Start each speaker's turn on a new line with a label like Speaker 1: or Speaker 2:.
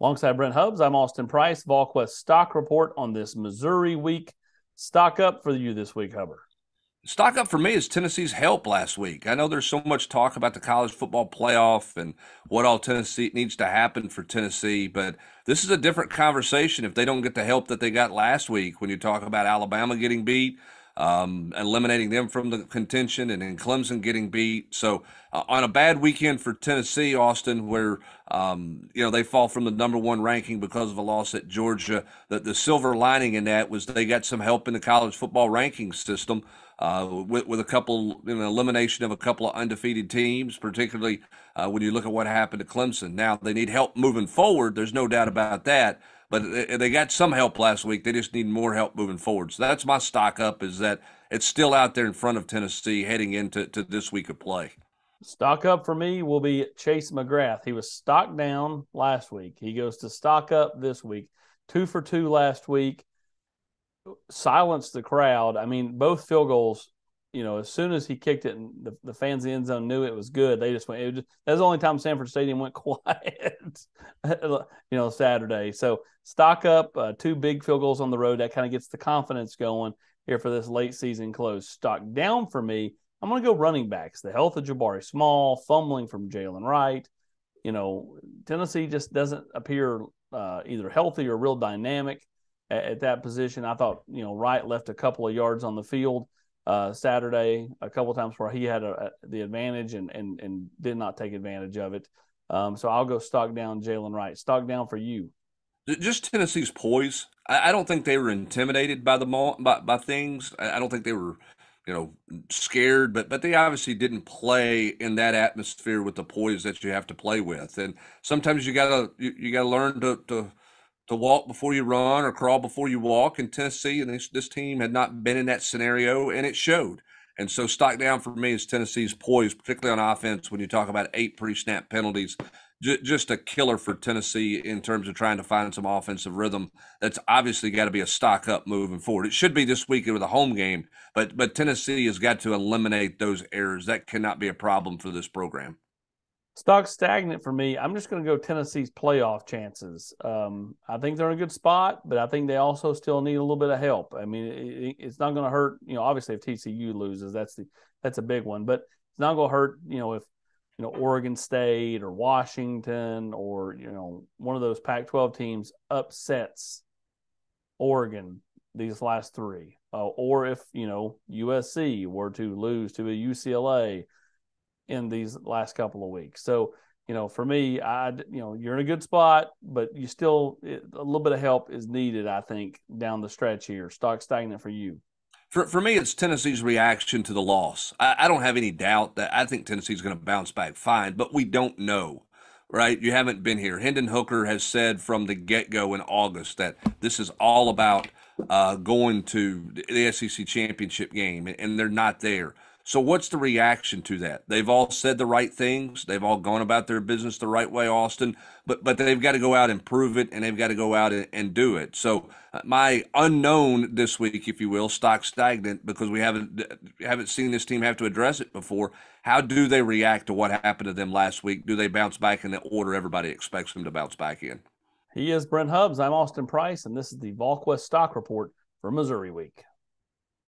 Speaker 1: Alongside Brent Hubbs, I'm Austin Price. Volquest stock report on this Missouri week. Stock up for you this week, Hubbard.
Speaker 2: Stock up for me is Tennessee's help last week. I know there's so much talk about the college football playoff and what all Tennessee needs to happen for Tennessee, but this is a different conversation if they don't get the help that they got last week when you talk about Alabama getting beat, eliminating them from the contention, and then Clemson getting beat. So on a bad weekend for Tennessee, Austin, where they fall from the number one ranking because of a loss at Georgia, the silver lining in that was they got some help in the college football ranking system with a couple, elimination of a couple of undefeated teams, particularly when you look at what happened to Clemson. Now they need help moving forward. There's no doubt about that. But they got some help last week. They just need more help moving forward. So that's my stock up, is that it's still out there in front of Tennessee heading into this week of play.
Speaker 1: Stock up for me will be Chase McGrath. He was stock down last week. He goes to stock up this week. 2 for 2 last week. Silenced the crowd. I mean, both field goals, as soon as he kicked it and the fans in the end zone knew it was good, they just went. That was the only time Sanford Stadium went quiet, Saturday. So stock up, 2 big field goals on the road. That kind of gets the confidence going here for this late season close. Stock down for me. I'm going to go running backs. The health of Jabari Small, fumbling from Jalen Wright. Tennessee just doesn't appear either healthy or real dynamic at that position. I thought, Wright left a couple of yards on the field Saturday, a couple of times where he had the advantage and did not take advantage of it. So I'll go stock down Jalen Wright. Stock down for you.
Speaker 2: Just Tennessee's poise. I don't think they were intimidated by by things. I don't think they were, scared, but they obviously didn't play in that atmosphere with the poise that you have to play with. And sometimes you gotta learn to walk before you run or crawl before you walk. In Tennessee, and this team had not been in that scenario, and it showed. And so stock down for me is Tennessee's poise, particularly on offense when you talk about 8 pre-snap penalties. Just a killer for Tennessee in terms of trying to find some offensive rhythm. That's obviously got to be a stock up moving forward. It should be this week with a home game, but Tennessee has got to eliminate those errors. That cannot be a problem for this program.
Speaker 1: Stock stagnant for me. I'm just going to go Tennessee's playoff chances. I think they're in a good spot, but I think they also still need a little bit of help. I mean, it's not going to hurt. Obviously, if TCU loses, that's a big one. But it's not going to hurt. If Oregon State or Washington or one of those Pac-12 teams upsets Oregon these last 3, or if USC were to lose to a UCLA in these last couple of weeks. So, for me, you're in a good spot, but you still, a little bit of help is needed, I think, down the stretch here. Stock stagnant for you.
Speaker 2: For me, it's Tennessee's reaction to the loss. I don't have any doubt that I think Tennessee's going to bounce back fine, but we don't know, right? You haven't been here. Hendon Hooker has said from the get-go in August that this is all about going to the SEC championship game, and they're not there. So what's the reaction to that? They've all said the right things. They've all gone about their business the right way, Austin, but they've got to go out and prove it, and they've got to go out and do it. So my unknown this week, if you will, stock stagnant, because we haven't seen this team have to address it before. How do they react to what happened to them last week? Do they bounce back in the order everybody expects them to bounce back in?
Speaker 1: He is Brent Hubbs. I'm Austin Price, and this is the Volquest Stock Report for Missouri Week.